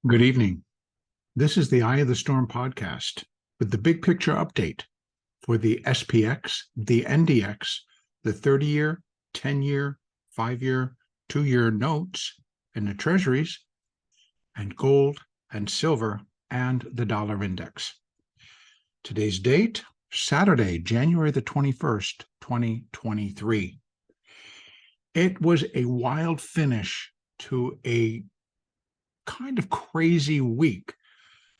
Good evening. This is the Eye of the Storm podcast with the big picture update for the SPX, the NDX, the 30-year, 10-year, 5-year, 2-year notes, and the Treasuries, and gold and silver, and the dollar index. Today's date, Saturday, January the 21st, 2023. It was a wild finish to a kind of crazy week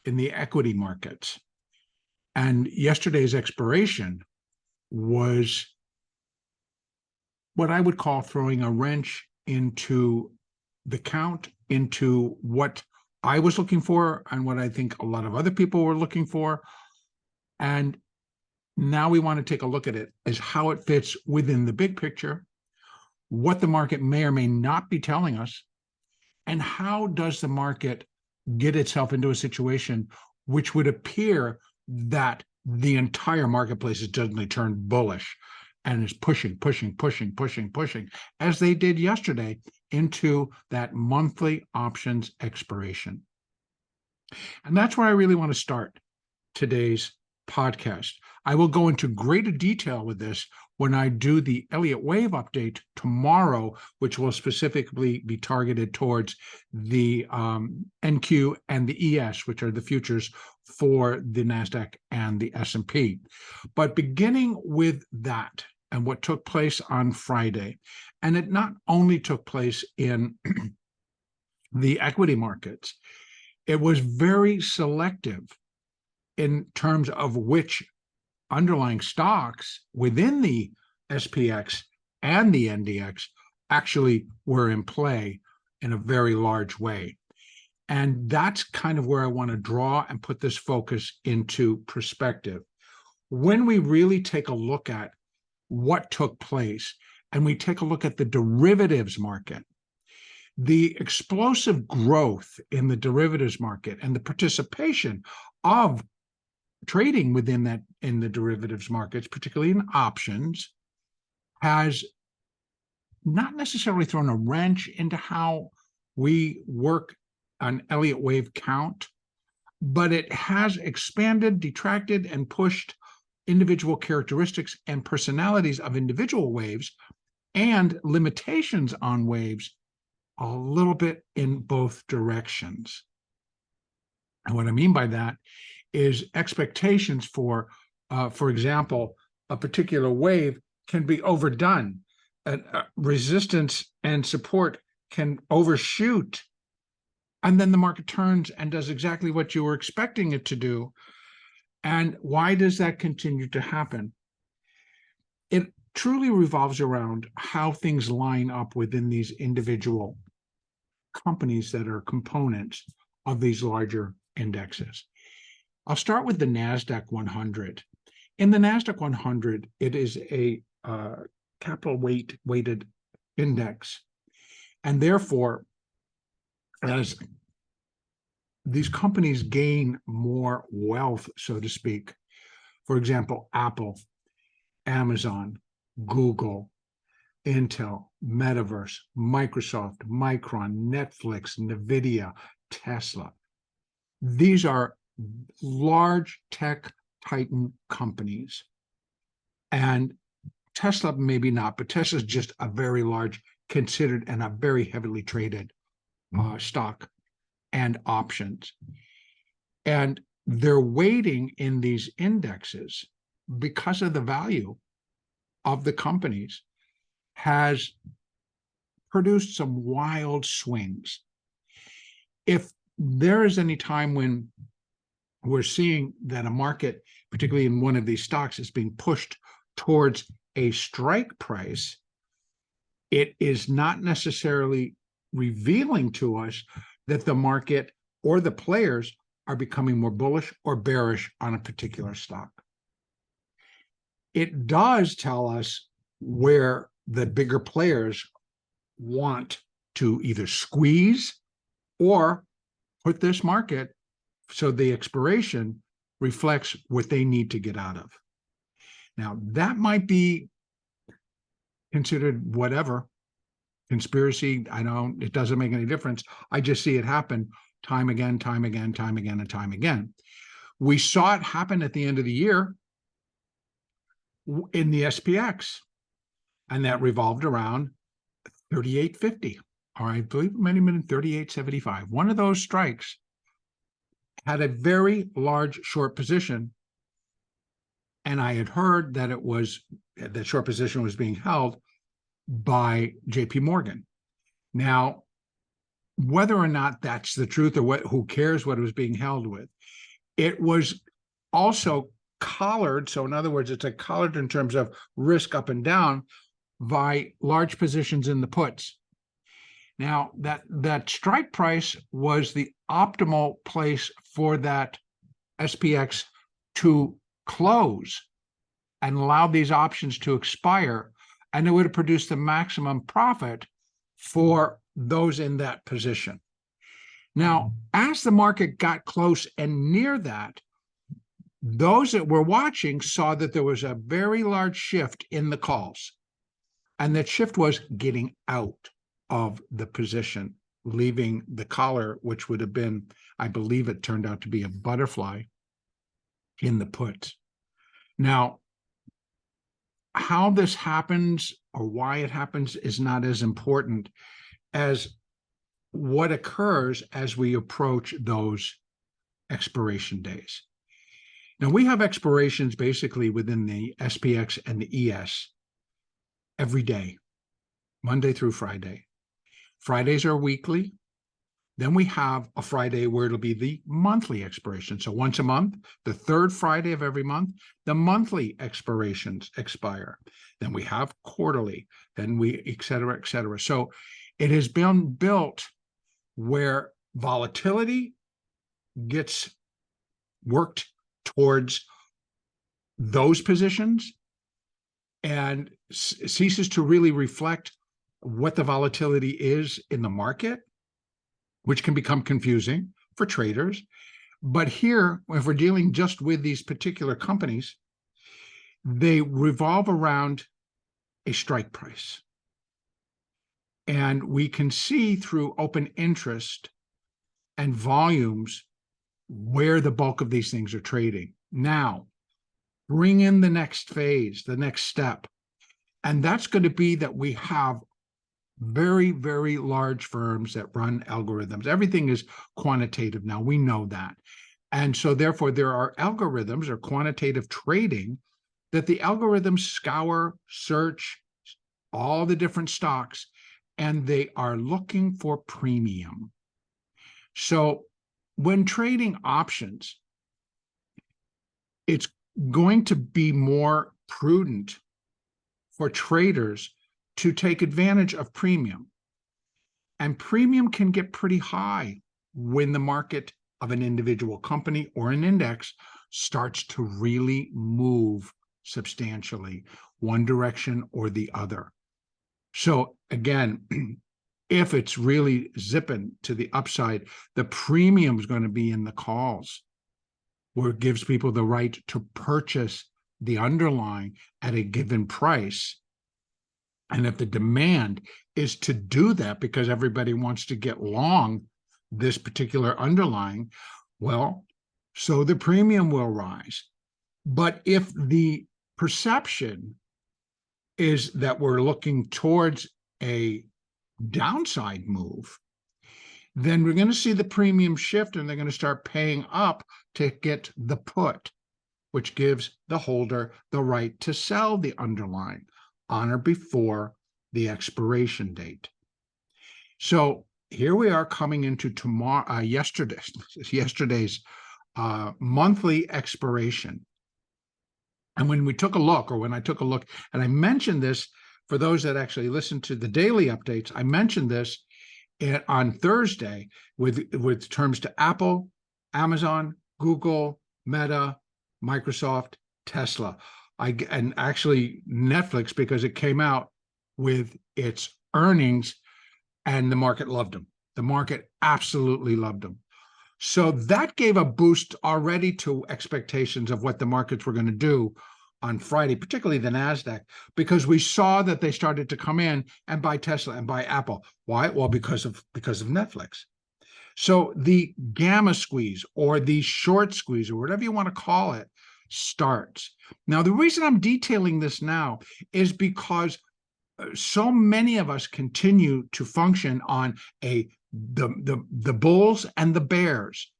in the equity markets. And yesterday's expiration was what I would call throwing a wrench into the count, into what I was looking for and what I think a lot of other people were looking for. And now we want to take a look at it as how it fits within the big picture, what the market may or may not be telling us, and how does the market get itself into a situation which would appear that the entire marketplace has suddenly turned bullish and is pushing, as they did yesterday into that monthly options expiration. And that's where I really want to start today's podcast. I will go into greater detail with this when I do the Elliott Wave update tomorrow, which will specifically be targeted towards the NQ and the ES, which are the futures for the NASDAQ and the S&P. But beginning with that and what took place on Friday, and it not only took place in the equity markets, it was very selective in terms of which underlying stocks within the SPX and the NDX actually were in play in a very large way. And that's kind of where I want to draw and put this focus into perspective. When we really take a look at what took place and we take a look at the derivatives market, the explosive growth in the derivatives market and the participation of trading within that in the derivatives markets, particularly in options, has not necessarily thrown a wrench into how we work an Elliott Wave count, but it has expanded, detracted, and pushed individual characteristics and personalities of individual waves and limitations on waves a little bit in both directions. And what I mean by that is expectations for example, a particular wave can be overdone. Resistance and support can overshoot. And then the market turns and does exactly what you were expecting it to do. And why does that continue to happen? It truly revolves around how things line up within these individual companies that are components of these larger indexes. I'll start with the NASDAQ 100. In the NASDAQ 100, it is a capital weighted index. And therefore, as these companies gain more wealth, so to speak, for example, Apple, Amazon, Google, Intel, Metaverse, Microsoft, Micron, Netflix, NVIDIA, Tesla. These are large tech titan companies. And Tesla, maybe not, but Tesla is just a very large, considered, and a very heavily traded stock and options. And their weighting in these indexes, because of the value of the companies, has produced some wild swings. If there is any time when we're seeing that a market, particularly in one of these stocks, is being pushed towards a strike price, it is not necessarily revealing to us that the market or the players are becoming more bullish or bearish on a particular stock. It does tell us where the bigger players want to either squeeze or put this market so the expiration reflects what they need to get out of. Now, that might be considered whatever, conspiracy, I don't, it doesn't make any difference. I just see it happen time again, time again, time again, and time again. We saw it happen at the end of the year in the SPX, and that revolved around 38.50, or I believe many minute 38.75. One of those strikes had a very large short position, and I had heard that the short position was being held by JP Morgan. Now, whether or not that's the truth or who cares what it was being held with, it was also collared. So in other words, it's a collared in terms of risk up and down by large positions in the puts. Now, that strike price was the optimal place for that SPX to close and allow these options to expire, and it would have produced the maximum profit for those in that position. Now, as the market got close and near that, those that were watching saw that there was a very large shift in the calls, and that shift was getting out of the position, leaving the collar, which would have been, I believe it turned out to be a butterfly, in the puts. Now, how this happens or why it happens is not as important as what occurs as we approach those expiration days. Now, we have expirations basically within the SPX and the ES every day, Monday through Friday. Fridays are weekly. Then we have a Friday where it'll be the monthly expiration. So once a month, the third Friday of every month, the monthly expirations expire. Then we have quarterly, then we, et cetera, et cetera. So it has been built where volatility gets worked towards those positions and ceases to really reflect what the volatility is in the market, which can become confusing for traders. But here, if we're dealing just with these particular companies, they revolve around a strike price. And we can see through open interest and volumes where the bulk of these things are trading. Now, bring in the next phase, the next step. And that's going to be that we have very, very large firms that run algorithms. Everything is quantitative now. We know that. And so therefore, there are algorithms or quantitative trading that the algorithms scour, search all the different stocks, and they are looking for premium. So when trading options, it's going to be more prudent for traders to take advantage of premium. And premium can get pretty high when the market of an individual company or an index starts to really move substantially, one direction or the other. So again, if it's really zipping to the upside, the premium is going to be in the calls, where it gives people the right to purchase the underlying at a given price. And if the demand is to do that because everybody wants to get long this particular underlying, well, so the premium will rise. But if the perception is that we're looking towards a downside move, then we're going to see the premium shift and they're going to start paying up to get the put, which gives the holder the right to sell the underlying on or before the expiration date. So here we are coming into yesterday's monthly expiration. And when we took a look, or when I took a look, and I mentioned this for those that actually listen to the daily updates, I mentioned this on Thursday with terms to Apple, Amazon, Google, Meta, Microsoft, Tesla, and actually Netflix, because it came out with its earnings and the market loved them. The market absolutely loved them. So that gave a boost already to expectations of what the markets were going to do on Friday, particularly the NASDAQ, because we saw that they started to come in and buy Tesla and buy Apple. Why? Well, because of Netflix. So the gamma squeeze or the short squeeze or whatever you want to call it starts. Now, the reason I'm detailing this now is because so many of us continue to function on the bulls and the bears.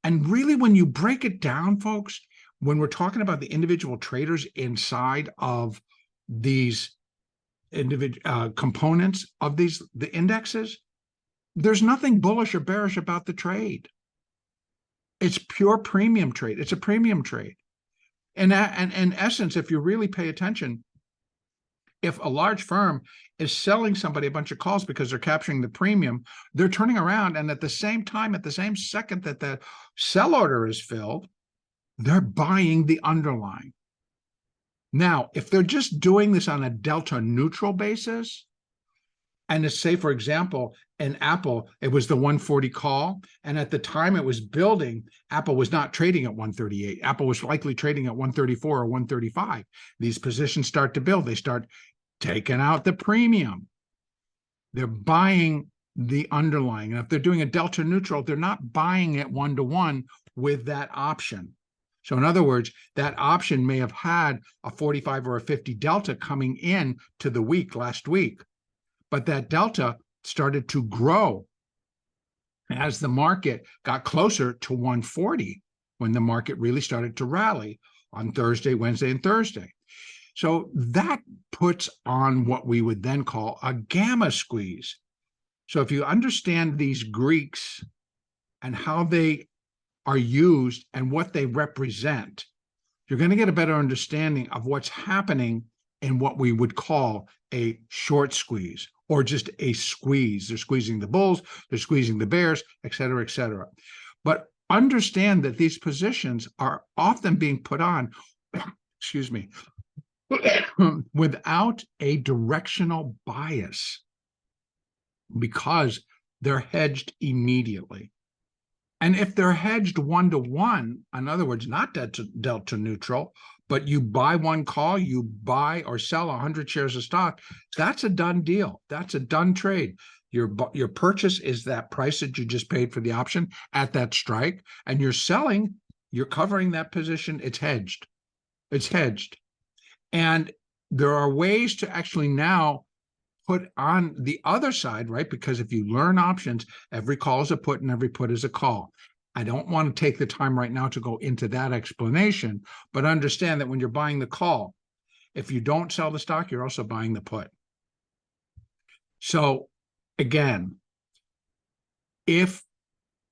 And really, when you break it down, folks, when we're talking about the individual traders inside of these individual components of the indexes, there's nothing bullish or bearish about the trade. It's pure premium trade. It's a premium trade. And in essence, if you really pay attention, if a large firm is selling somebody a bunch of calls because they're capturing the premium, they're turning around and at the same time, at the same second that the sell order is filled, they're buying the underlying. Now, if they're just doing this on a delta neutral basis, and to say, for example, in Apple, it was the 140 call, and at the time it was building, Apple was not trading at 138. Apple was likely trading at 134 or 135. These positions start to build. They start taking out the premium. They're buying the underlying. And if they're doing a delta neutral, they're not buying it one-to-one with that option. So in other words, that option may have had a 45 or a 50 delta coming in to the week last week, but that delta started to grow as the market got closer to 140, when the market really started to rally on Thursday, Wednesday, and Thursday. So that puts on what we would then call a gamma squeeze. So if you understand these Greeks and how they are used and what they represent, you're going to get a better understanding of what's happening in what we would call a short squeeze, or just a squeeze. They're squeezing the bulls, they're squeezing the bears, et cetera, et cetera. But understand that these positions are often being put on, excuse me, without a directional bias, because they're hedged immediately. And if they're hedged one-to-one, in other words, not delta neutral, but you buy one call, you buy or sell 100 shares of stock, that's a done deal. That's a done trade. Your purchase is that price that you just paid for the option at that strike, and you're selling, you're covering that position. It's hedged. It's hedged. And there are ways to actually now put on the other side, right? Because if you learn options, every call is a put and every put is a call. I don't want to take the time right now to go into that explanation, but understand that when you're buying the call, if you don't sell the stock, you're also buying the put. So again, if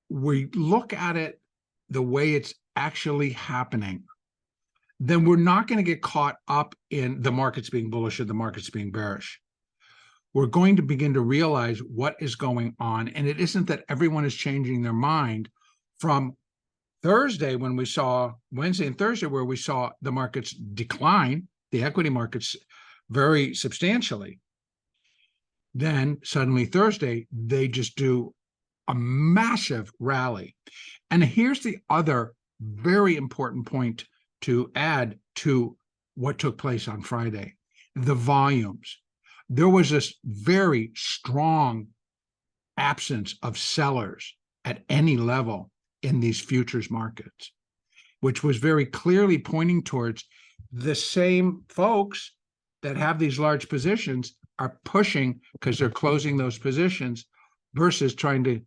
we look at it the way it's actually happening, then we're not going to get caught up in the markets being bullish or the markets being bearish. We're going to begin to realize what is going on. And it isn't that everyone is changing their mind from Thursday, when we saw Wednesday and Thursday, where we saw the markets decline, the equity markets very substantially. Then suddenly Thursday, they just do a massive rally. And here's the other very important point to add to what took place on Friday: the volumes. There was this very strong absence of sellers at any level in these futures markets, which was very clearly pointing towards the same folks that have these large positions are pushing because they're closing those positions versus trying to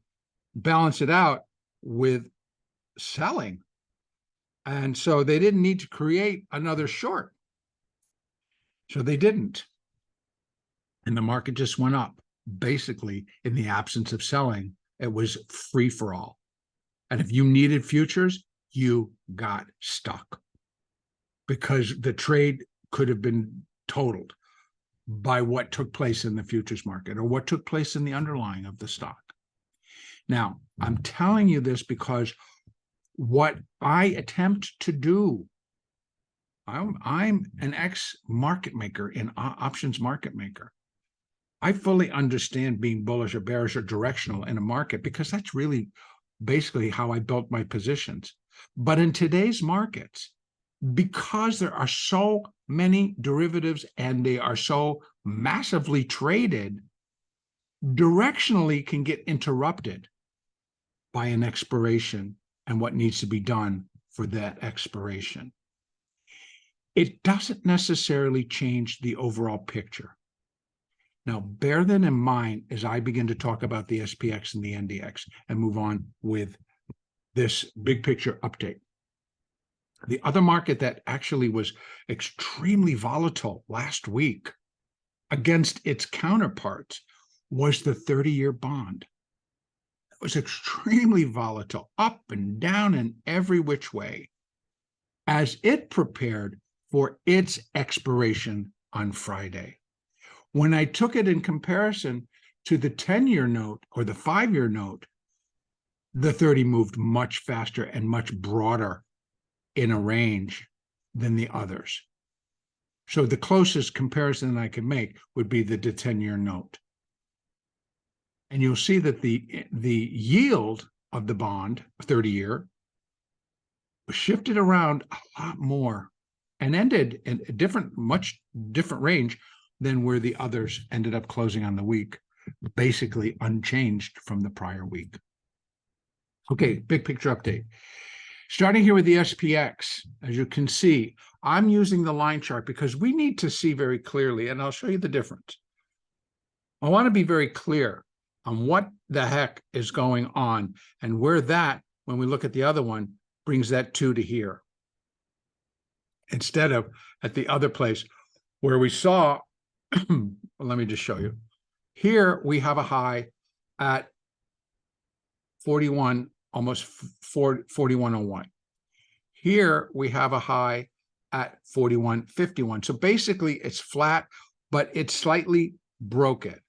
balance it out with selling. And so they didn't need to create another short. So they didn't. And the market just went up. Basically, in the absence of selling, it was free for all. And if you needed futures, you got stuck, because the trade could have been totaled by what took place in the futures market or what took place in the underlying of the stock. Now, I'm telling you this because what I attempt to do, I'm an ex-market maker, an options market maker. I fully understand being bullish or bearish or directional in a market, because that's really basically how I built my positions. But in today's markets, because there are so many derivatives and they are so massively traded, directionally can get interrupted. by an expiration and what needs to be done for that expiration. It doesn't necessarily change the overall picture. Now, bear that in mind as I begin to talk about the SPX and the NDX and move on with this big picture update. The other market that actually was extremely volatile last week against its counterparts was the 30-year bond. It was extremely volatile, up and down and every which way, as it prepared for its expiration on Friday. When I took it in comparison to the 10-year note or the 5-year note, the 30 moved much faster and much broader in a range than the others. So the closest comparison I could make would be the 10-year note. And you'll see that the yield of the bond, 30-year, shifted around a lot more and ended in a much different range than where the others ended up closing on the week, basically unchanged from the prior week. Okay, big picture update. Starting here with the SPX, as you can see, I'm using the line chart because we need to see very clearly, and I'll show you the difference. I want to be very clear on what the heck is going on and where that, when we look at the other one, brings that 2 to here, instead of at the other place where we saw, well, let me just show you. Here we have a high at 41, almost 41.01. Here we have a high at 41.51. So basically it's flat, but it slightly broke it.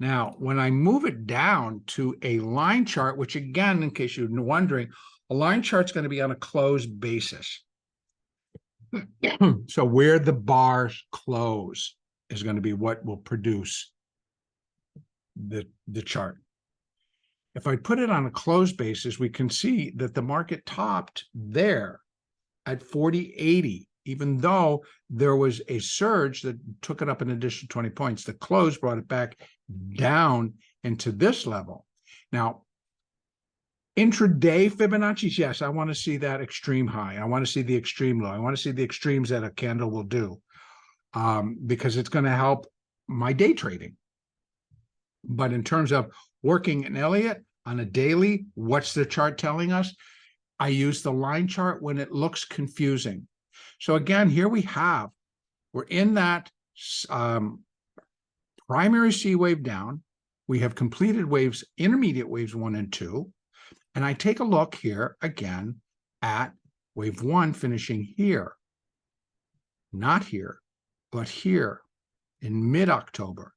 Now, when I move it down to a line chart, which again, in case you're wondering, a line chart's going to be on a closed basis. So where the bars close is going to be what will produce the chart. If I put it on a closed basis, we can see that the market topped there at 40.80, even though there was a surge that took it up an additional 20 points. The close brought it back down into this level. Now, intraday Fibonacci's, yes, I want to see that extreme high. I want to see the extreme low. I want to see the extremes that a candle will do, because it's going to help my day trading. But in terms of working in Elliott on a daily, what's the chart telling us? I use the line chart when it looks confusing. So again, here we're in that primary C wave down. We have completed waves, intermediate waves 1 and 2. And I take a look here again at wave 1 finishing here, not here, but here in mid-October.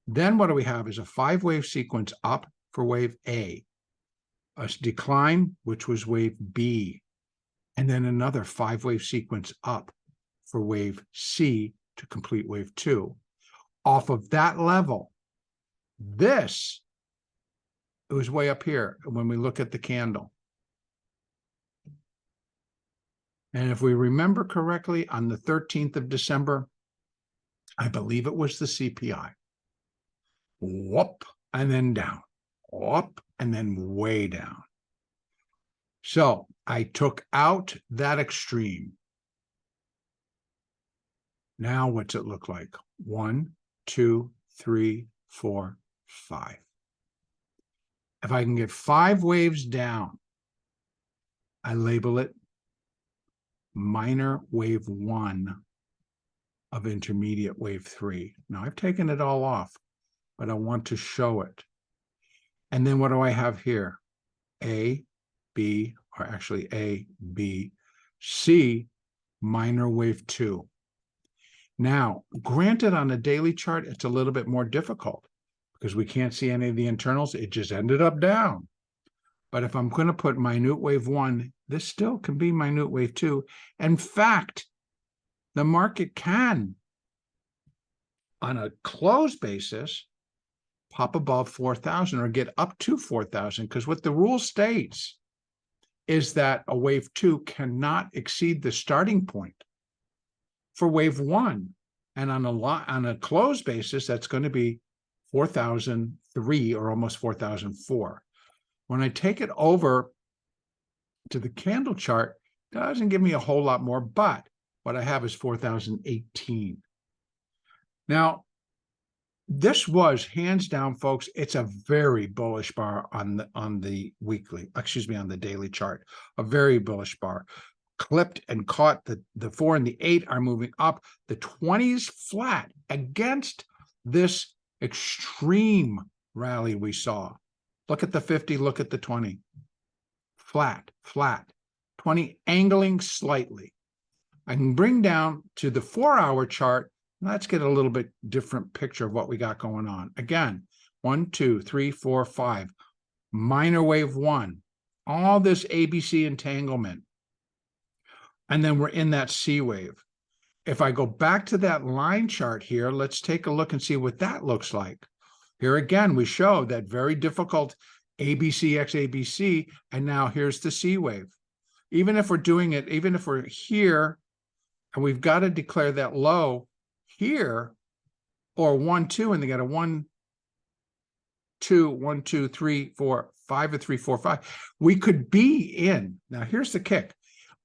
Then what do we have is a 5-wave sequence up for wave A, a decline, which was wave B, and then another 5-wave sequence up for wave C to complete wave 2. Off of that level, it was way up here when we look at the candle. And if we remember correctly, on the 13th of December, I believe it was the CPI. Whoop, and then down, whoop, and then way down. So I took out that extreme. Now what's it look like? 1, 2, 3, 4, 5. If I can get 5 waves down, I label it minor wave 1 of intermediate wave 3. Now I've taken it all off, but I want to show it. And then what do I have here? A, B, or actually A, B, C, minor wave 2. Now, granted, on a daily chart, it's a little bit more difficult because we can't see any of the internals. It just ended up down. But if I'm going to put minute wave 1, this still can be minute wave 2. In fact, the market can, on a closed basis, pop above 4,000 or get up to 4,000, because what the rule states is that a wave 2 cannot exceed the starting point for wave 1. And on a closed basis, that's going to be 4,003 or almost 4,004. When I take it over to the candle chart, it doesn't give me a whole lot more, but what I have is 4,018. Now, this was hands down, folks. It's a very bullish bar on the weekly, excuse me, on the daily chart. A very bullish bar. Clipped and caught. The 4 and the 8 are moving up. The 20s flat against this extreme rally we saw. Look at the 50, look at the 20. Flat, flat. 20 angling slightly. I can bring down to the 4-hour chart. Let's get a little bit different picture of what we got going on. Again, 1, 2, 3, 4, 5. Minor wave 1. All this ABC entanglement. And then we're in that C wave. If I go back to that line chart here, let's take a look and see what that looks like. Here again, we show that very difficult ABC x ABC, and now here's the C wave. Even if we're doing it, even if we're here, and we've got to declare that low here, or 1, 2, and they got a 1, 2, 1, 2, 3, 4, 5, or 3, 4, 5. We could be in. Now, here's the kick.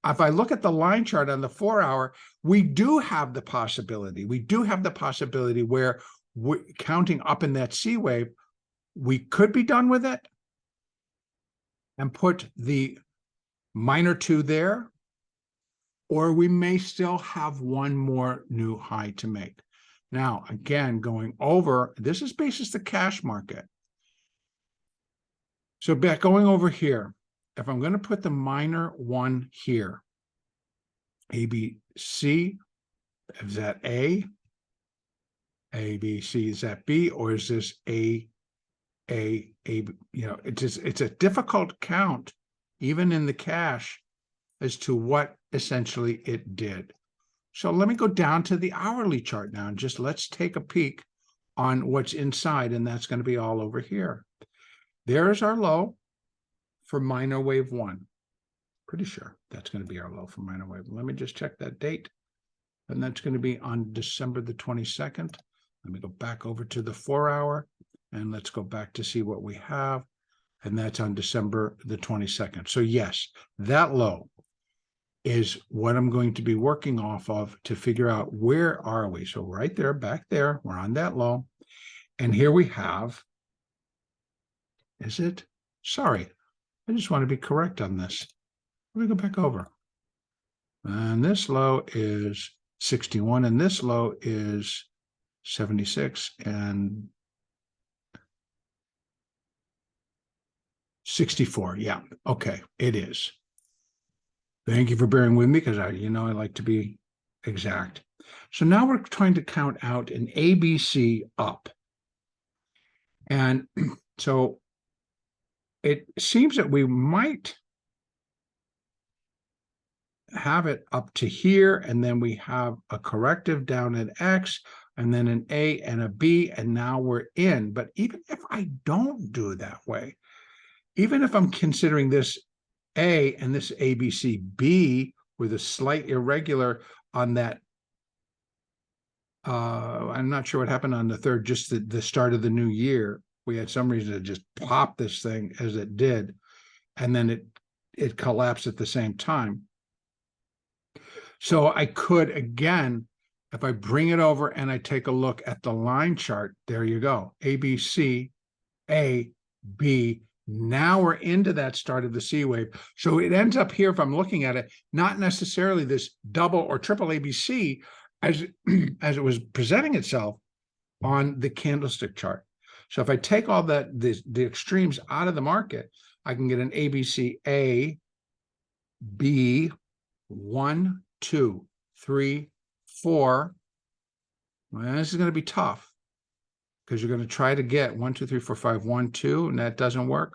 If I look at the line chart on the 4-hour, we do have the possibility. We do have the possibility where we're counting up in that C wave, we could be done with it and put the minor 2 there, or we may still have one more new high to make. Now, again, going over, this is basis the cash market. So going over here, if I'm going to put the minor 1 here, A, B, C, is that A? A, B, C, is that B? Or is this A, you know, it's a difficult count, even in the cash, as to what essentially it did. So let me go down to the hourly chart now and just let's take a peek on what's inside, and that's going to be all over here. There's our low for minor wave 1. Pretty sure that's going to be our low for minor wave. Let me just check that date. And that's going to be on December the 22nd. Let me go back over to the 4-hour, and let's go back to see what we have. And that's on December the 22nd. So yes, that low is what I'm going to be working off of to figure out where are we. So right there, back there, we're on that low. And here we have, is it? Sorry, I just want to be correct on this. Let me go back over. And this low is 61, and this low is 76, and 64. Yeah, okay, it is. Thank you for bearing with me, because I like to be exact. So now we're trying to count out an ABC up. And so it seems that we might have it up to here, and then we have a corrective down at X, and then an A and a B, and now we're in. But even if I don't do it that way, even if I'm considering this A and this ABCB with a slight irregular on that, I'm not sure what happened on the 3rd, just the start of the new year. We had some reason to just pop this thing as it did, and then it collapsed at the same time. So I could, again, if I bring it over and I take a look at the line chart, there you go. A, B, C, A, B. Now we're into that start of the C wave. So it ends up here, if I'm looking at it, not necessarily this double or triple ABC as it was presenting itself on the candlestick chart. So if I take all the extremes out of the market, I can get an ABC A, B, 1, 2, 3, 4. Well, this is going to be tough, because you're going to try to get 1, 2, 3, 4, 5, 1, 2, and that doesn't work.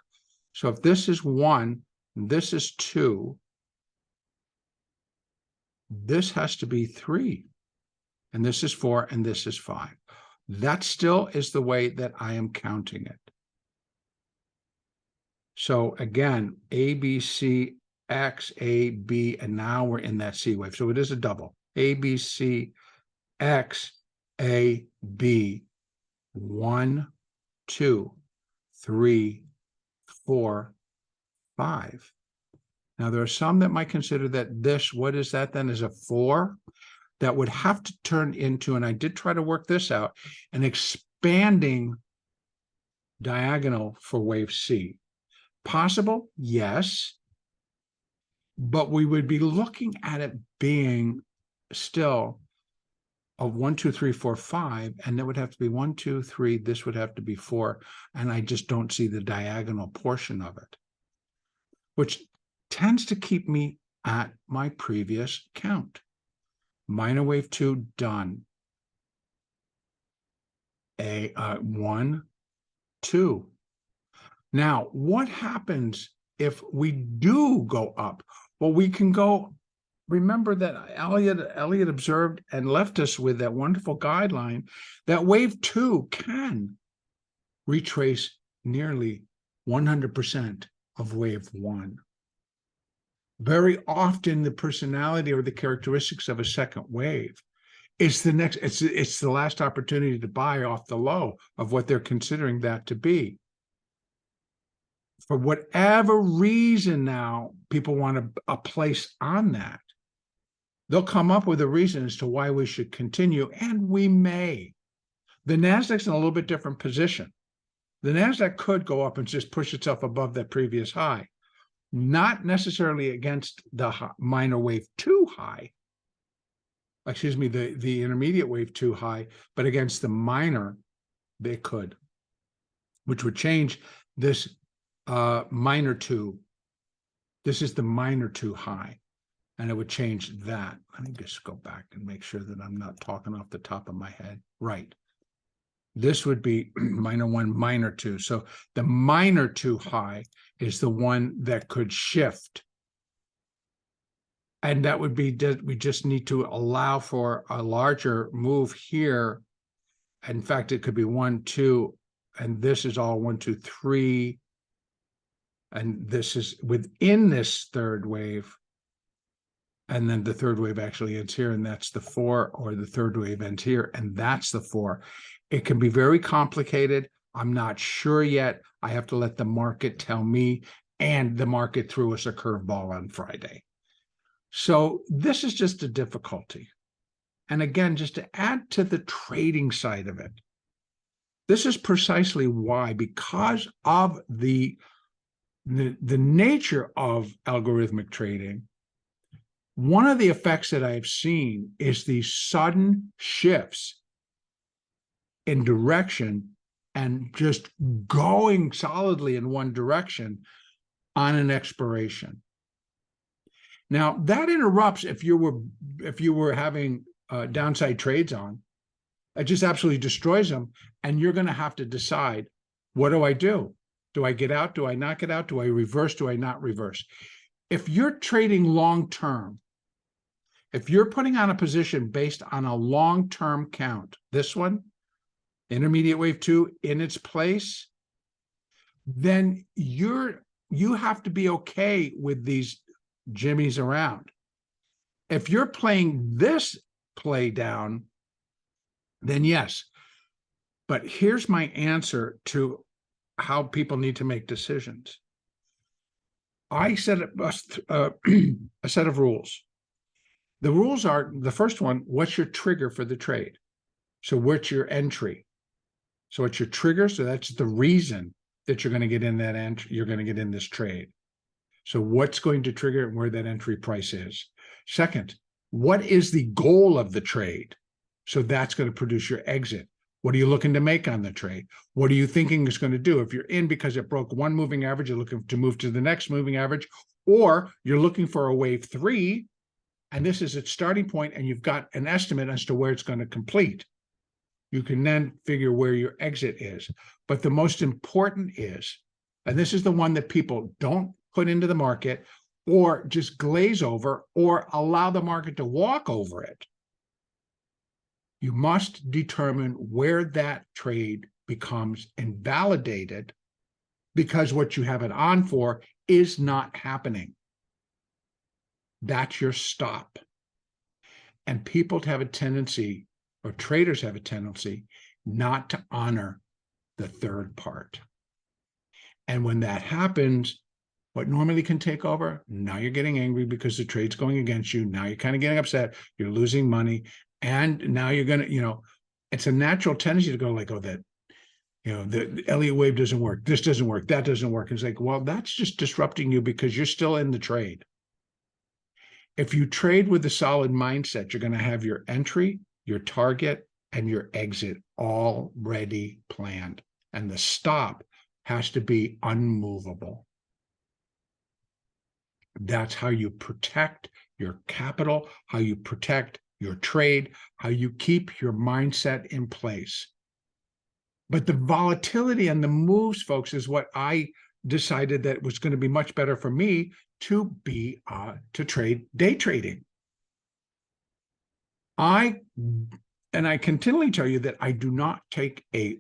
So if this is 1, this is 2, this has to be 3, and this is 4, and this is 5. That still is the way that I am counting it. So again, A, B, C, X, A, B, and now we're in that C wave. So it is a double. A, B, C, X, A, B, 1, 2, 3, 4, Now, there are some that might consider that this, what is that then, is a 4? That would have to turn into, and I did try to work this out, an expanding diagonal for wave C. Possible? Yes. But we would be looking at it being still a 1, 2, 3, 4, 5, and there would have to be 1, 2, 3, this would have to be 4, and I just don't see the diagonal portion of it, which tends to keep me at my previous count. Minor wave 2 done. 1, 2. Now, what happens if we do go up? Well, we can go. Remember that Elliott observed and left us with that wonderful guideline that wave 2 can retrace nearly 100% of wave 1. Very often, the personality or the characteristics of a second wave is the next. It's the last opportunity to buy off the low of what they're considering that to be. For whatever reason, now people want a place on that. They'll come up with a reason as to why we should continue, and we may. The Nasdaq's in a little bit different position. The Nasdaq could go up and just push itself above that previous high, not necessarily against the minor wave 2 high, excuse me, the intermediate wave 2 high, but against the minor, they could, which would change this minor 2. This is the minor 2 high, and it would change that. Let me just go back and make sure that I'm not talking off the top of my head. Right. This would be minor 1, minor 2. So the minor 2 high is the one that could shift. And that would be, we just need to allow for a larger move here. In fact, it could be 1, 2, and this is all 1, 2, 3. And this is within this third wave. And then the third wave actually ends here, and that's the 4, or the third wave ends here, and that's the 4. It can be very complicated. I'm not sure yet. I have to let the market tell me, and the market threw us a curveball on Friday. So this is just a difficulty. And again, just to add to the trading side of it, this is precisely why, because of the nature of algorithmic trading, one of the effects that I've seen is these sudden shifts in direction and just going solidly in one direction on an expiration. Now, that interrupts if you were having downside trades on. It just absolutely destroys them, and you're going to have to decide, what do I do? Do I get out? Do I not get out? Do I reverse? Do I not reverse? If you're trading long term, if you're putting on a position based on a long-term count, this one, intermediate wave 2 in its place, then you have to be okay with these jimmies around. If you're playing this play down, then yes. But here's my answer to how people need to make decisions. I set a set of rules. The rules are, the first one, what's your trigger for the trade? So what's your entry? So what's your trigger? So that's the reason that you're going to get in that entry, you're going to get in this trade. So what's going to trigger and where that entry price is? Second, what is the goal of the trade? So that's going to produce your exit. What are you looking to make on the trade? What are you thinking it's going to do? If you're in because it broke one moving average, you're looking to move to the next moving average, or you're looking for a wave 3, and this is its starting point, and you've got an estimate as to where it's going to complete. You can then figure where your exit is. But the most important is, and this is the one that people don't put into the market or just glaze over or allow the market to walk over it. You must determine where that trade becomes invalidated because what you have it on for is not happening. That's your stop. And people have a tendency, or traders have a tendency, not to honor the third part. And when that happens, what normally can take over, now you're getting angry because the trade's going against you. Now you're kind of getting upset. You're losing money. And now you're going to, it's a natural tendency to go like, oh, that, the Elliott wave doesn't work. This doesn't work. That doesn't work. It's like, well, that's just disrupting you because you're still in the trade. If you trade with a solid mindset, you're going to have your entry, your target, and your exit already planned. And the stop has to be unmovable. That's how you protect your capital, how you protect your trade, how you keep your mindset in place. But the volatility and the moves, folks, is what I decided that was going to be much better for me to trade day trading. I continually tell you that I do not take a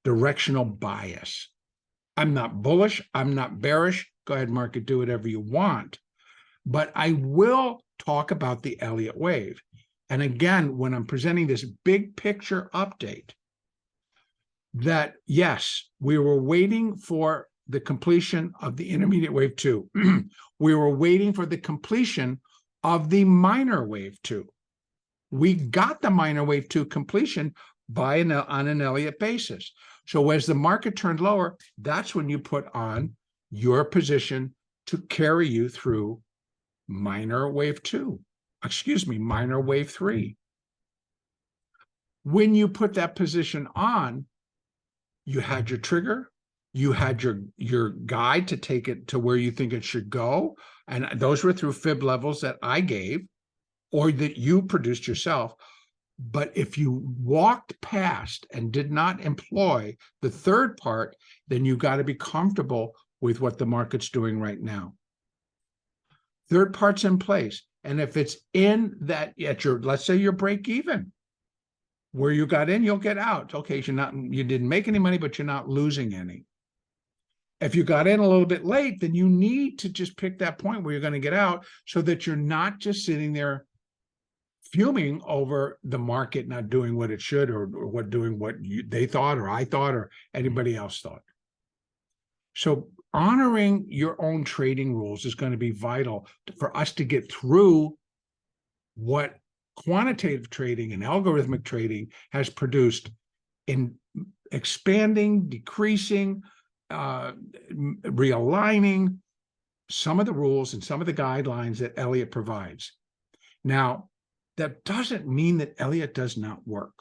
directional bias. I'm not bullish. I'm not bearish. Go ahead, market, do whatever you want. But I will talk about the Elliott wave. And again, when I'm presenting this big picture update, that yes, we were waiting for the completion of the intermediate wave 2. We were waiting for the completion of the minor wave 2. We got the minor wave 2 completion on an Elliott basis. So as the market turned lower, that's when you put on your position to carry you through minor wave 3. When you put that position on, you had your trigger, you had your guide to take it to where you think it should go, and those were through fib levels that I gave or that you produced yourself. But if you walked past and did not employ the third part, then you got to be comfortable with what the market's doing right now. Third part's in place. And if it's in that, let's say your break even, where you got in, you'll get out. Okay, you didn't make any money, but you're not losing any. If you got in a little bit late, then you need to just pick that point where you're going to get out so that you're not just sitting there fuming over the market not doing what it should or doing what they thought or I thought or anybody else thought. So honoring your own trading rules is going to be vital for us to get through what quantitative trading and algorithmic trading has produced in expanding, decreasing, realigning some of the rules and some of the guidelines that Elliott provides. Now, that doesn't mean that Elliott does not work.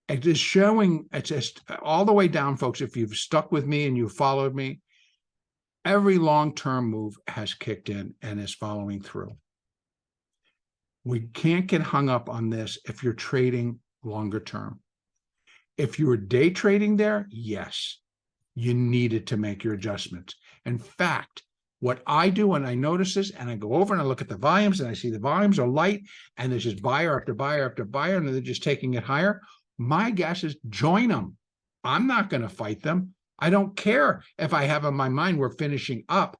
It is showing, it's just all the way down, folks. If you've stuck with me and you've followed me, every long-term move has kicked in and is following through. We can't get hung up on this if you're trading longer term. If you were day trading there, yes, you needed to make your adjustments. In fact, what I do when I notice this and I go over and I look at the volumes and I see the volumes are light and there's just buyer after buyer after buyer and they're just taking it higher, my guess is join them. I'm not going to fight them. I don't care if I have in my mind we're finishing up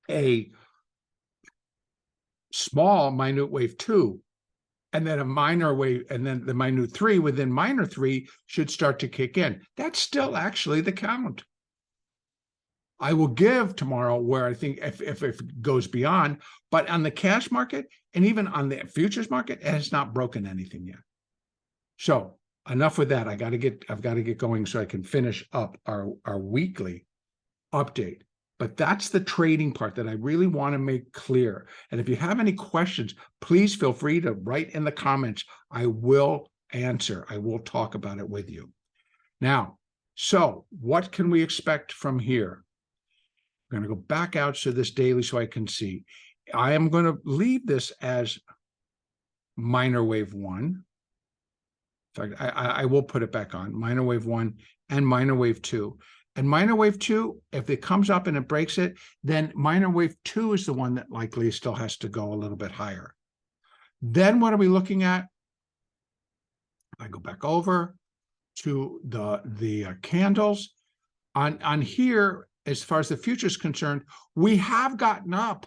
a small minute wave 2 and then a minor wave, and then the minute 3 within minor 3 should start to kick in. That's still actually the count. I will give tomorrow where I think if it goes beyond, but on the cash market and even on the futures market, it has not broken anything yet. So enough with that. I've got to get going so I can finish up our weekly update. But that's the trading part that I really want to make clear. And if you have any questions, please feel free to write in the comments. I will answer. I will talk about it with you. Now, so what can we expect from here? I'm going to go back out to this daily so I can see. I am going to leave this as minor wave 1. In fact, I will put it back on, minor wave 1 and minor wave 2. And minor wave 2, if it comes up and it breaks it, then minor wave 2 is the one that likely still has to go a little bit higher. Then what are we looking at? I go back over to the candles. On here, as far as the future is concerned, we have gotten up.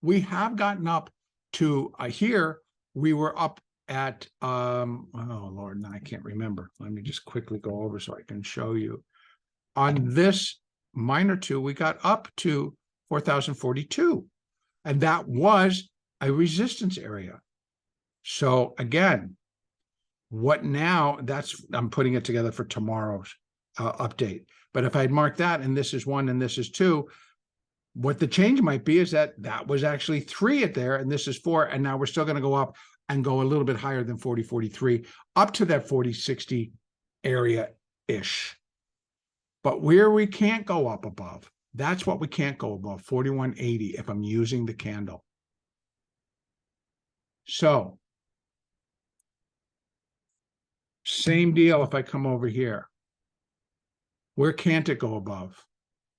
We have gotten up to here. We were up at, oh, Lord, I can't remember. Let me just quickly go over so I can show you. On this minor 2, we got up to 4,042. And that was a resistance area. So again, what now? I'm putting it together for tomorrow's update. But if I'd marked that, and this is 1 and this is 2, what the change might be is that was actually 3 at there, and this is 4, and now we're still going to go up and go a little bit higher than 40.43 up to that 40.60 area-ish. But where we can't go up above, that's what we can't go above, 41.80 if I'm using the candle. So same deal if I come over here. Where can't it go above?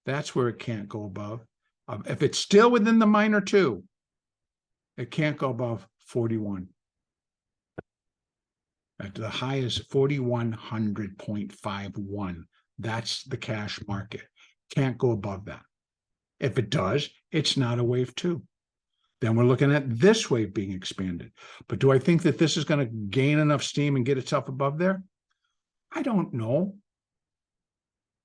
That's where it can't go above. If it's still within the minor 2, it can't go above 41. The high is 4,100.51. That's the cash market. Can't go above that. If it does, it's not a wave 2. Then we're looking at this wave being expanded. But do I think that this is going to gain enough steam and get itself above there? I don't know.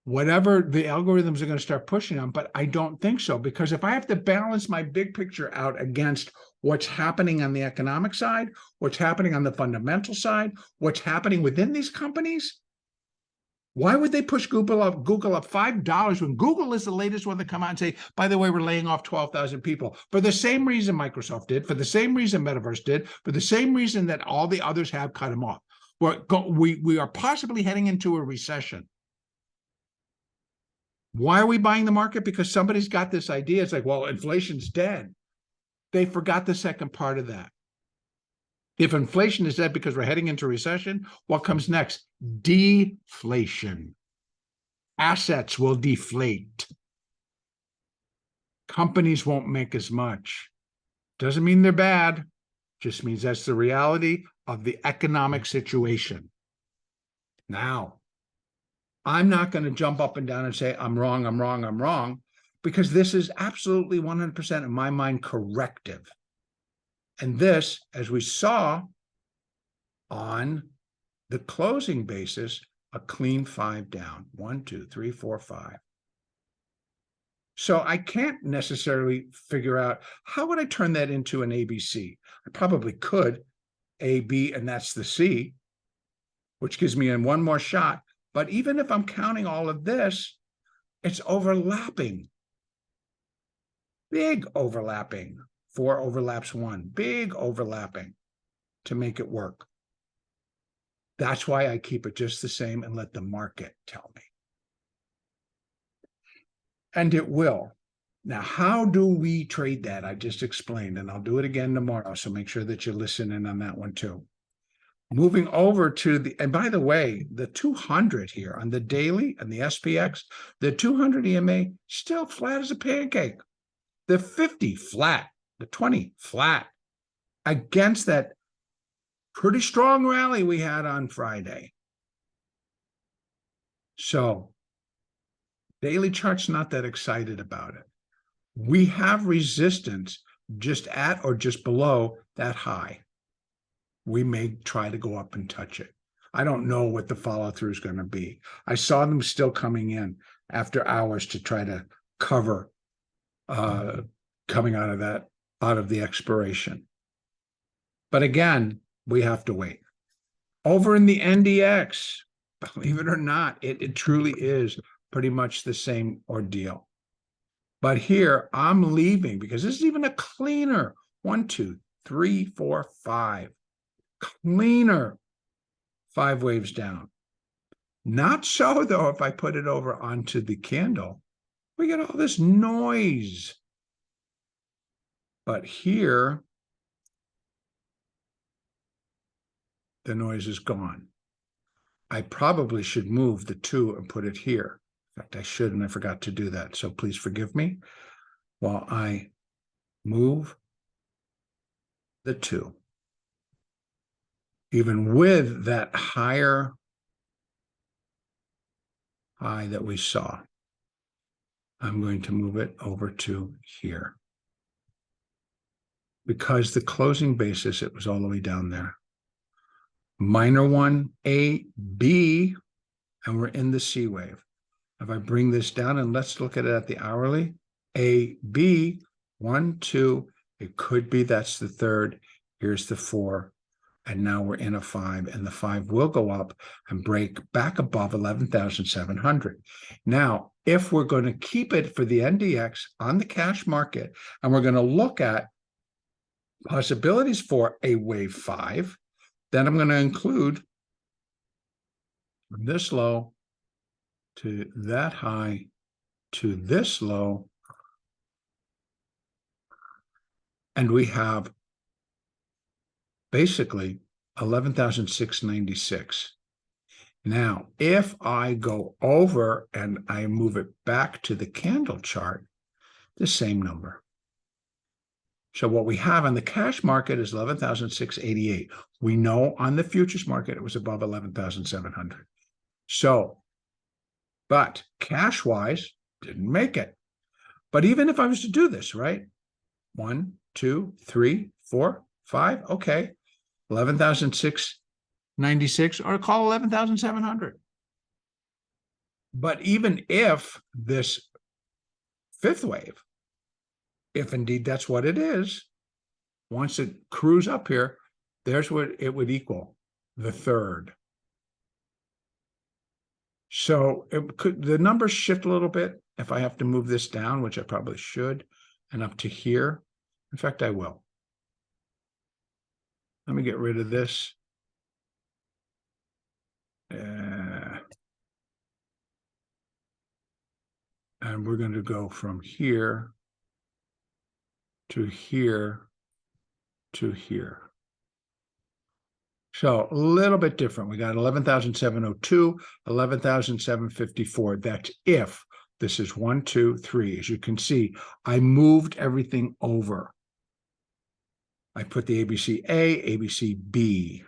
Whatever the algorithms are going to start pushing on, but I don't think so, because if I have to balance my big picture out against what's happening on the economic side, what's happening on the fundamental side, what's happening within these companies, why would they push Google up $5 when Google is the latest one to come out and say, by the way, we're laying off 12,000 people for the same reason Microsoft did, for the same reason Metaverse did, for the same reason that all the others have cut them off. We are possibly heading into a recession. Why are we buying the market? Because somebody's got this idea. It's like, well, inflation's dead. They forgot the second part of that. If inflation is dead because we're heading into recession, what comes next? Deflation. Assets will deflate. Companies won't make as much. Doesn't mean they're bad. Just means that's the reality of the economic situation. Now, I'm not going to jump up and down and say, I'm wrong, because this is absolutely 100% in my mind corrective. And this, as we saw on the closing basis, a clean 5 down. 1, 2, 3, 4, 5. So I can't necessarily figure out how would I turn that into an ABC. I probably could, A, B, and that's the C, which gives me one more shot. But even if I'm counting all of this, it's overlapping. Big overlapping. 4 overlaps 1. Big overlapping to make it work. That's why I keep it just the same and let the market tell me. And it will. Now, how do we trade that? I just explained, and I'll do it again tomorrow, so make sure that you listen in on that one too. Moving over to the, and by the way, the 200 here on the daily and the SPX, the 200 EMA still flat as a pancake. The 50 flat, the 20 flat against that pretty strong rally we had on Friday. So daily chart's not that excited about it. We have resistance just at or just below that high. We may try to go up and touch it. I don't know what the follow-through is going to be. I saw them still coming in after hours to try to cover coming out of that, out of the expiration. But again, we have to wait. Over in the NDX, believe it or not, it truly is pretty much the same ordeal. But here I'm leaving because this is even a cleaner 1, 2, 3, 4, 5. Cleaner 5 waves down. Not so though if I put it over onto the candle. We get all this noise. But here, the noise is gone. I probably should move the 2 and put it here. In fact, I should, and I forgot to do that. So please forgive me while I move the 2. Even with that higher high that we saw, I'm going to move it over to here. Because the closing basis, it was all the way down there. Minor 1, A, B, and we're in the C wave. If I bring this down and let's look at it at the hourly, A, B, 1, 2, it could be that's the third. Here's the 4. And now we're in a 5, and the 5 will go up and break back above 11,700. Now, if we're going to keep it for the NDX on the cash market, and we're going to look at possibilities for a wave 5, then I'm going to include from this low to that high to this low, and we have basically 11,696. Now, if I go over and I move it back to the candle chart, the same number. So what we have on the cash market is 11,688. We know on the futures market it was above 11,700. So, but cash-wise, didn't make it. But even if I was to do this, right? 1, 2, 3, 4, 5, okay. 11,696, or call 11,700. But even if this fifth wave, if indeed that's what it is, once it cruise up here, there's what it would equal, the third. So the numbers shift a little bit if I have to move this down, which I probably should, and up to here. In fact, I will. Let me get rid of this. And we're going to go from here to here to here. So a little bit different. We got 11,702, 11,754. That's if this is 1, 2, 3. As you can see, I moved everything over. I put the ABC A, ABC B,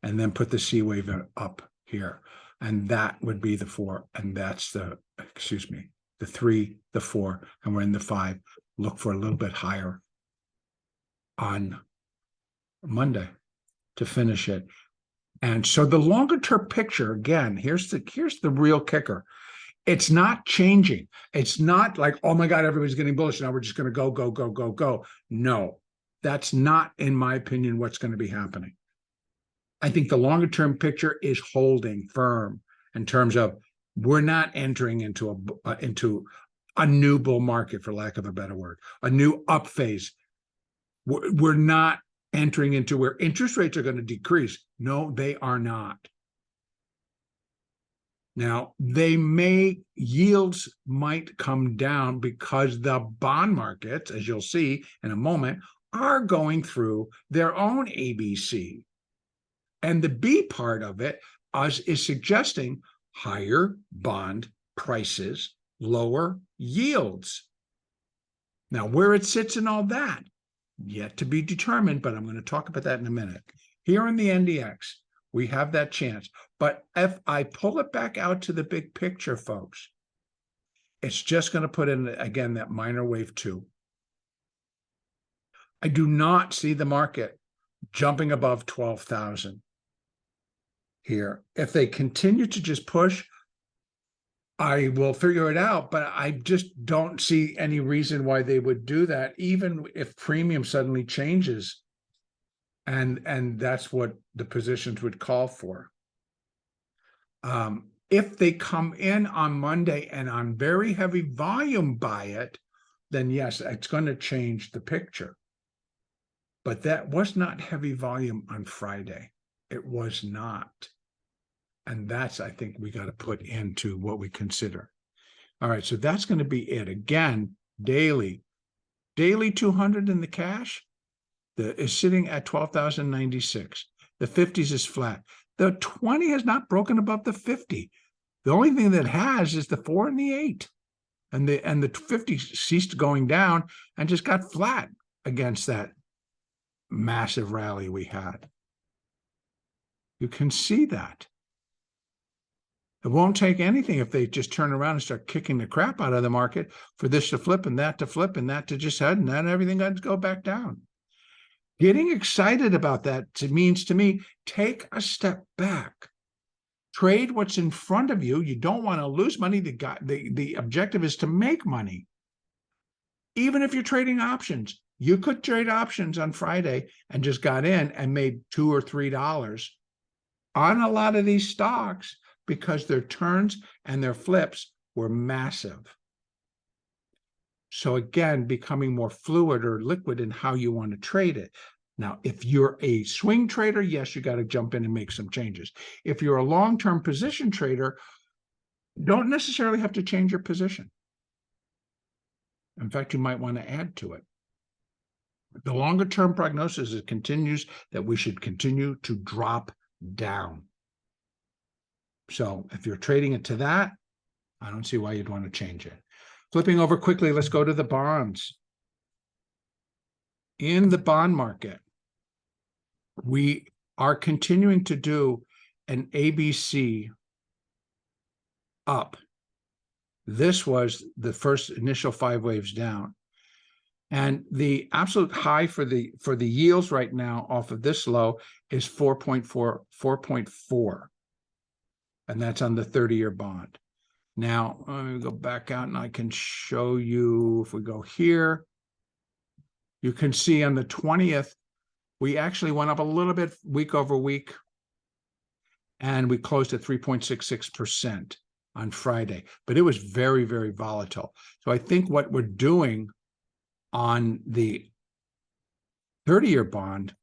and then put the C wave up here. And that would be the 4. And that's the, excuse me, the 3, the 4, and we're in the 5. Look for a little bit higher on Monday to finish it. And so the longer term picture, again, here's the real kicker. It's not changing. It's not like, oh my God, everybody's getting bullish. Now we're just going to go, go, go, go, go. No, that's not, in my opinion, what's going to be happening. I think the longer term picture is holding firm in terms of we're not entering into a new bull market, for lack of a better word, a new up phase. We're not entering into where interest rates are going to decrease. No, they are not. Now, yields might come down because the bond markets, as you'll see in a moment, are going through their own ABC. And the B part of it is suggesting higher bond prices, lower yields. Now, where it sits in all that, yet to be determined, but I'm going to talk about that in a minute. Here in the NDX, we have that chance. But if I pull it back out to the big picture, folks, it's just going to put in, again, that minor wave 2. I do not see the market jumping above 12,000 here. If they continue to just push, I will figure it out, but I just don't see any reason why they would do that, even if premium suddenly changes. And that's what the positions would call for. If they come in on Monday and on very heavy volume buy it, then yes, it's going to change the picture. But that was not heavy volume on Friday. It was not. And that's, I think, we got to put into what we consider. All right, so that's going to be it. Again, daily 200 in the cash is sitting at 12,096. The 50s is flat. The 20 has not broken above the 50. The only thing that has is the 4 and the 8. And the 50 ceased going down and just got flat against that massive rally we had. You can see that. It won't take anything if they just turn around and start kicking the crap out of the market for this to flip and that to flip and that to just head and then everything got to go back down. Getting excited about that means to me, take a step back Trade what's in front of you. You don't want to lose money. The objective is to make money. Even if you're trading options, you could trade options on Friday and just got in and made $2 or $3 on a lot of these stocks because their turns and their flips were massive. So again, becoming more fluid or liquid in how you want to trade it. Now, if you're a swing trader, yes, you got to jump in and make some changes. If you're a long-term position trader, don't necessarily have to change your position. In fact, you might want to add to it. The longer-term prognosis is continues that we should continue to drop down. So if you're trading it to that, I don't see why you'd want to change it. Flipping over quickly, let's go to the bonds. In the bond market, we are continuing to do an ABC up. This was the first initial 5 waves down. And the absolute high for the yields right now off of this low is 4.4. And that's on the 30-year bond. Now, let me go back out and I can show you, if we go here, you can see on the 20th, we actually went up a little bit week over week, and we closed at 3.66% on Friday, but it was very, very volatile. So I think what we're doing on the 30-year bond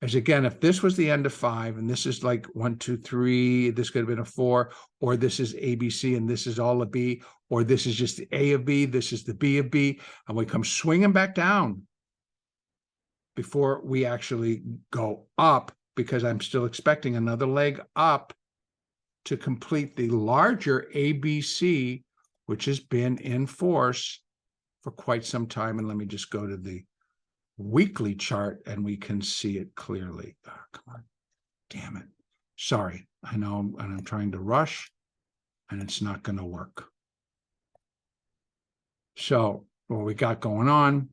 is, again, if this was the end of 5 and this is like 1, 2, 3, this could have been a 4, or this is ABC and this is all a B, or this is just the A of B, this is the B of B, and we come swinging back down before we actually go up, because I'm still expecting another leg up to complete the larger ABC, which has been in force for quite some time. And let me just go to the weekly chart and we can see it clearly. Oh, come on, damn it. Sorry, I know I'm trying to rush and it's not going to work. So what we got going on,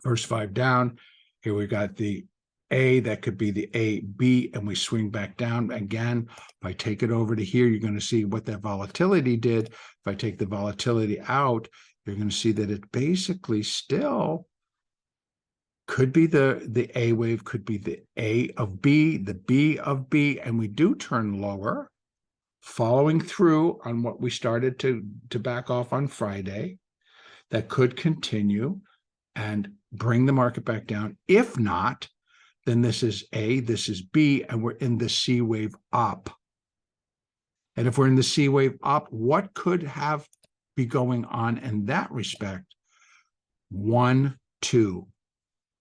first 5 down, here we got the A, that could be the A, B, and we swing back down again. If I take it over to here, you're going to see what that volatility did. If I take the volatility out, you're going to see that it basically still could be the A wave, could be the A of B, the B of B, and we do turn lower, following through on what we started to back off on Friday. That could continue and bring the market back down. If not, then this is A, this is B, and we're in the C wave up. And if we're in the C wave up, what could be going on in that respect? 1, 2.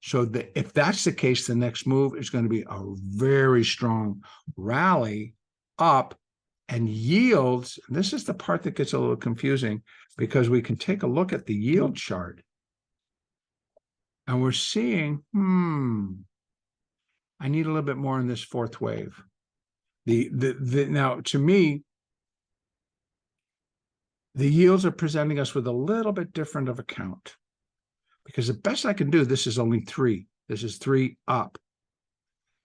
So if that's the case, the next move is going to be a very strong rally up, and yields. This is the part that gets a little confusing, because we can take a look at the yield chart and we're seeing, I need a little bit more in this 4th wave. Now, to me, the yields are presenting us with a little bit different of a count, because the best I can do, this is only 3. This is 3 up.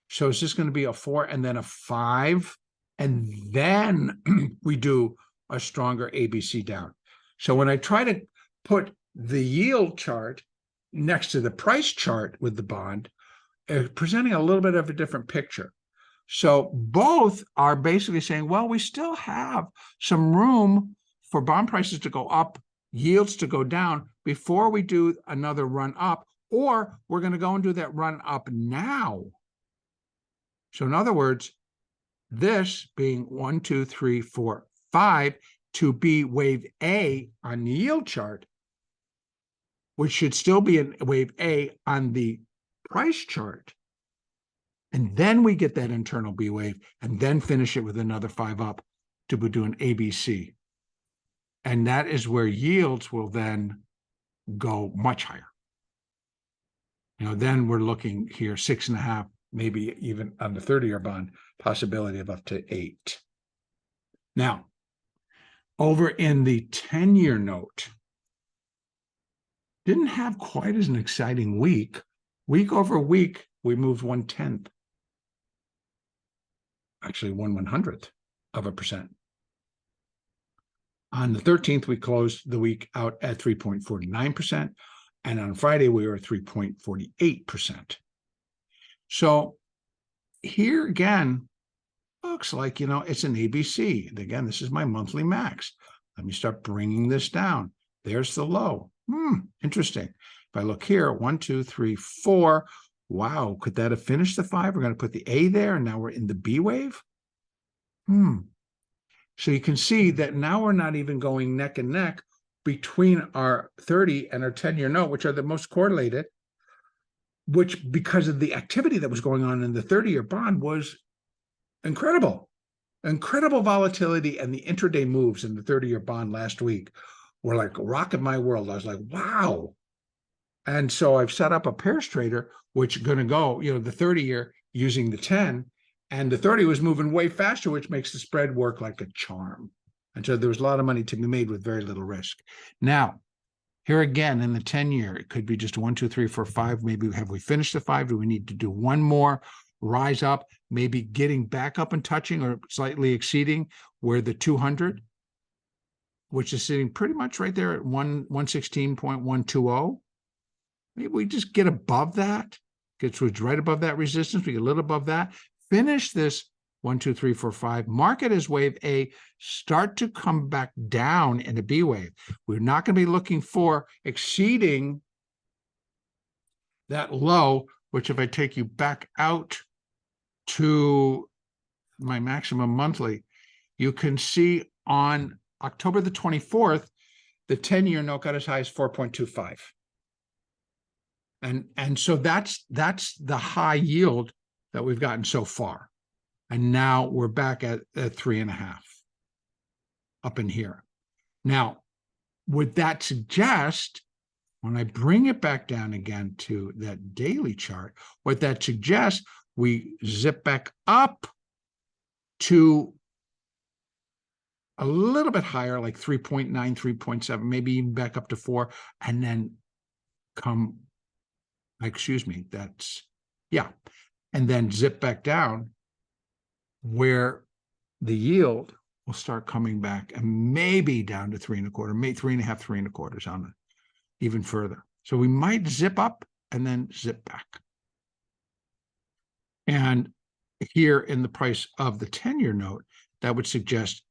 So it's just going to be a 4 and then a 5, and then we do a stronger ABC down. So when I try to put the yield chart next to the price chart with the bond, presenting a little bit of a different picture. So both are basically saying, well, we still have some room for bond prices to go up, yields to go down before we do another run up, or we're going to go and do that run up now. So in other words, this being 1, 2, 3, 4, 5 to be wave A on the yield chart, which should still be in wave A on the price chart. And then we get that internal B wave and then finish it with another 5 up to do an ABC. And that is where yields will then go much higher. Then we're looking here 6.5, maybe even on the 30-year bond, possibility of up to 8. Now, over in the 10-year note, didn't have quite as an exciting week. Week over week, we moved 1/10. actually 1/100th of a percent. On the 13th, we closed the week out at 3.49%. And on Friday, we were at 3.48%. So here again, looks like, it's an ABC. And again, this is my monthly max. Let me start bringing this down. There's the low. Interesting. If I look here, 1, 2, 3, 4. Wow, could that have finished the 5? We're going to put the A there, and now we're in the B wave. So you can see that now we're not even going neck and neck between our 30 and our 10-year note, which are the most correlated, which because of the activity that was going on in the 30-year bond was incredible. Incredible volatility, and the intraday moves in the 30-year bond last week were like rocking my world. I was like, wow. And so I've set up a pairs trader, which is going to go, the 30-year using the 10, and the 30 was moving way faster, which makes the spread work like a charm. And so there was a lot of money to be made with very little risk. Now, here again in the 10-year, it could be just 1, 2, 3, 4, 5. Maybe have we finished the 5? Do we need to do one more? Rise up, maybe getting back up and touching or slightly exceeding where the 200, which is sitting pretty much right there at 116.120. Maybe we just get above that, gets right above that resistance. We get a little above that. Finish this 1, 2, 3, 4, 5. Mark it as wave A. Start to come back down in a B wave. We're not going to be looking for exceeding that low, which if I take you back out to my maximum monthly, you can see on October the 24th, the 10-year note got as high as 4.25. And so that's the high yield that we've gotten so far. And now we're back at 3.5 up in here. Now, would that suggest, when I bring it back down again to that daily chart, what that suggests, we zip back up to a little bit higher, like 3.9, 3.7, maybe even back up to 4, and then and then zip back down where the yield will start coming back and maybe down to 3.25, maybe 3.5, 3.25 on it, even further. So we might zip up and then zip back. And here in the price of the 10-year note, that would suggest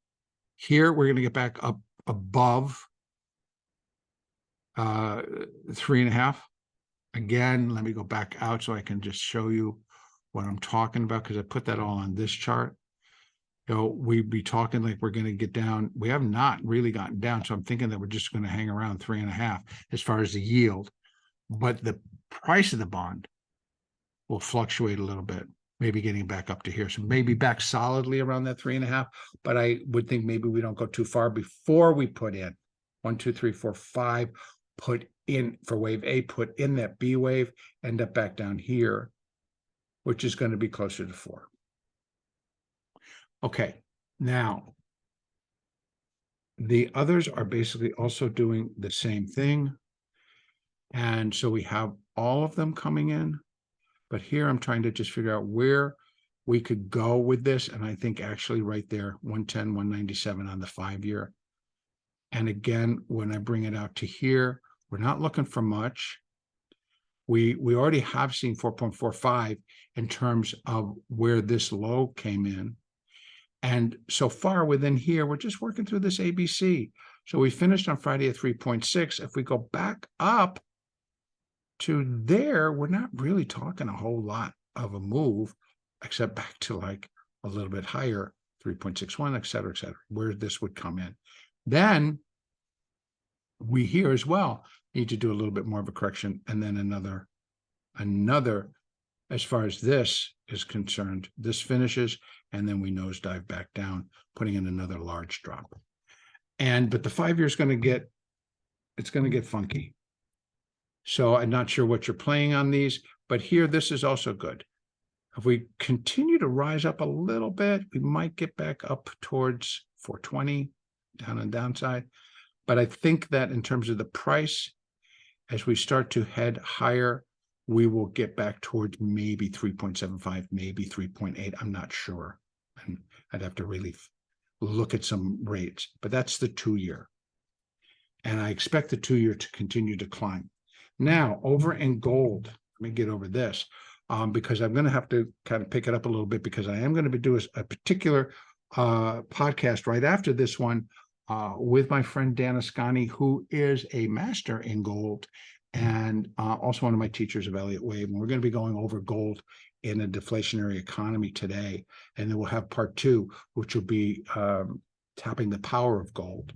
here we're going to get back up above 3.5. Again, let me go back out so I can just show you what I'm talking about, because I put that all on this chart. We'd be talking like we're going to get down. We have not really gotten down, so I'm thinking that we're just going to hang around 3.5 as far as the yield. But the price of the bond will fluctuate a little bit, maybe getting back up to here. So maybe back solidly around that 3.5, but I would think maybe we don't go too far before we put in 1, 2, 3, 4, 5, put in for wave A, put in that B wave, end up back down here, which is going to be closer to 4. Okay, now the others are basically also doing the same thing. And so we have all of them coming in, but here I'm trying to just figure out where we could go with this. And I think actually right there, 110, 197 on the 5-year. And again, when I bring it out to here, we're not looking for much. We already have seen 4.45 in terms of where this low came in. And so far within here, we're just working through this ABC. So we finished on Friday at 3.6. If we go back up to there, we're not really talking a whole lot of a move, except back to like a little bit higher, 3.61, et cetera, where this would come in. Then we here as well need to do a little bit more of a correction, and then another, as far as this is concerned, this finishes, and then we nosedive back down, putting in another large drop. But the 5-year is going to get, it's going to get funky. So I'm not sure what you're playing on these, but here, this is also good. If we continue to rise up a little bit, we might get back up towards 420 down and downside. But I think that in terms of the price, as we start to head higher, we will get back towards maybe 3.75, maybe 3.8. I'm not sure. I'd have to really look at some rates, but that's the 2-year. And I expect the 2-year to continue to climb. Now, over in gold, let me get over this, because I'm going to have to kind of pick it up a little bit, because I am going to be doing a particular podcast right after this one with my friend Dan Ascani, who is a master in gold and also one of my teachers of Elliott Wave. And we're going to be going over gold in a deflationary economy today. And then we'll have part 2, which will be tapping the power of gold.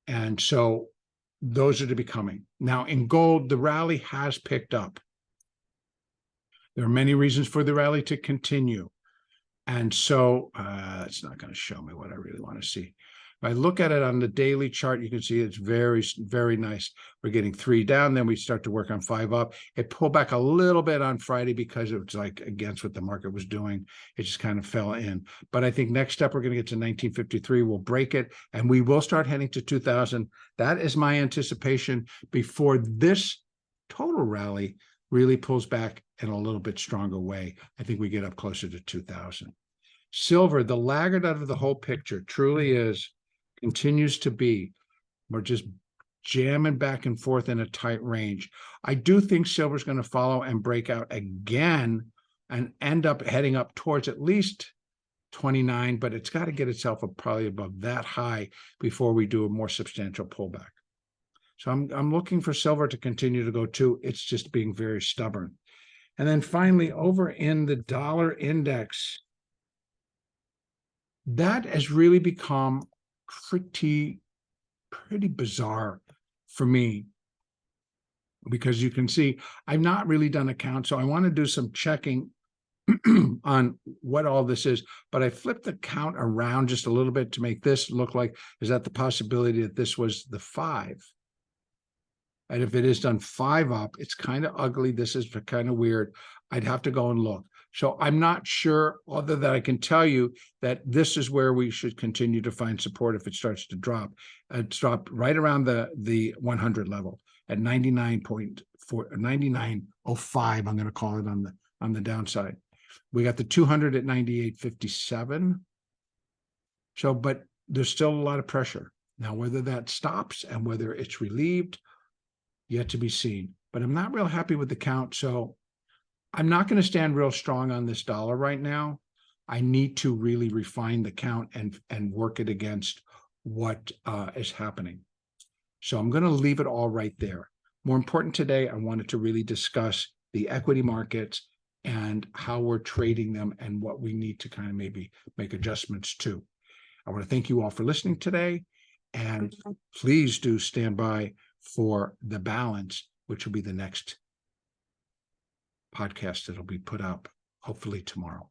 And so those are to be coming. Now, in gold, the rally has picked up. There are many reasons for the rally to continue. And so it's not going to show me what I really want to see. If I look at it on the daily chart, you can see it's very, very nice. We're getting 3 down, then we start to work on 5 up. It pulled back a little bit on Friday because it was like against what the market was doing. It just kind of fell in. But I think next step, we're going to get to 1953. We'll break it, and we will start heading to 2000. That is my anticipation before this total rally really pulls back in a little bit stronger way. I think we get up closer to 2000. Silver, the laggard out of the whole picture, truly is, continues to be. We're just jamming back and forth in a tight range. I do think silver's going to follow and break out again and end up heading up towards at least 29, but it's got to get itself up probably above that high before we do a more substantial pullback. So I'm looking for silver to continue to go too. It's just being very stubborn. And then finally, over in the dollar index, that has really become pretty bizarre for me, because you can see I've not really done a count, so I want to do some checking on what all this is, but I flipped the count around just a little bit to make this look like, is that the possibility that this was the 5? And if it is done 5 up, it's kind of ugly. This is kind of weird. I'd have to go and look. So I'm not sure, other than I can tell you that this is where we should continue to find support if it starts to drop. It's dropped right around the 100 level at 99.4, 99.05. I'm going to call it on the downside. We got the 200 at 98.57. So, but there's still a lot of pressure. Now, whether that stops and whether it's relieved, yet to be seen. But I'm not real happy with the count, so I'm not going to stand real strong on this dollar right now. I need to really refine the count and work it against what is happening. So I'm going to leave it all right there. More important today, I wanted to really discuss the equity markets and how we're trading them and what we need to kind of maybe make adjustments to. I want to thank you all for listening today, and please do stand by for the balance, which will be the next podcast that'll be put up hopefully tomorrow.